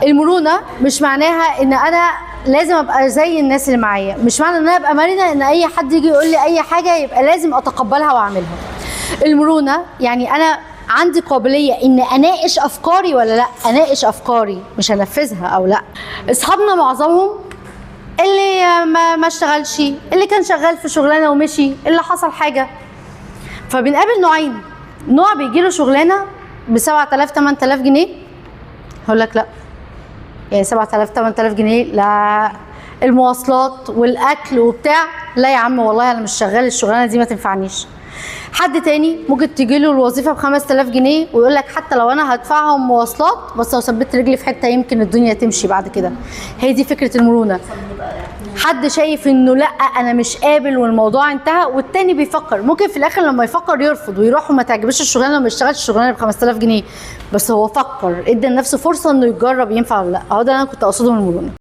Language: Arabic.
المرونه مش معناها ان انا لازم ابقى زي الناس اللي معايا، مش معنى ان انا ابقى مرنه ان اي حد يجي يقول لي اي حاجه يبقى لازم اتقبلها واعملها. المرونه يعني انا عندي قابليه ان اناقش افكاري ولا لا، اناقش افكاري مش انفذها او لا. اصحابنا معظمهم اللي ما اشتغلش، اللي كان شغال في شغلانه ومشي، اللي حصل حاجه. فبنقابل نوعين، نوع بيجي له شغلانه ب 7000 8000 جنيه، هقول لك لا يعني 7000 8000 جنيه لا، المواصلات والاكل وبتاع، لا يا عم والله انا مش شغال الشغلانه دي ما تنفعنيش. حد تاني ممكن تجي له الوظيفه ب 5000 جنيه ويقول لك حتى لو انا هدفعهم مواصلات بس لو ثبت رجلي في حته يمكن الدنيا تمشي بعد كده. هي دي فكره المرونه. حد شايف انه لا انا مش قابل والموضوع انتهى، والتاني بيفكر، ممكن في الاخر لما يفكر يرفض ويروح وما تعجبش الشغلانه وما يشتغلش الشغلانه ب 5000 جنيه، بس هو فكر ادى لنفسه فرصه انه يجرب ينفع ولا لا. اهو ده اللي انا كنت اقصده من المرونه.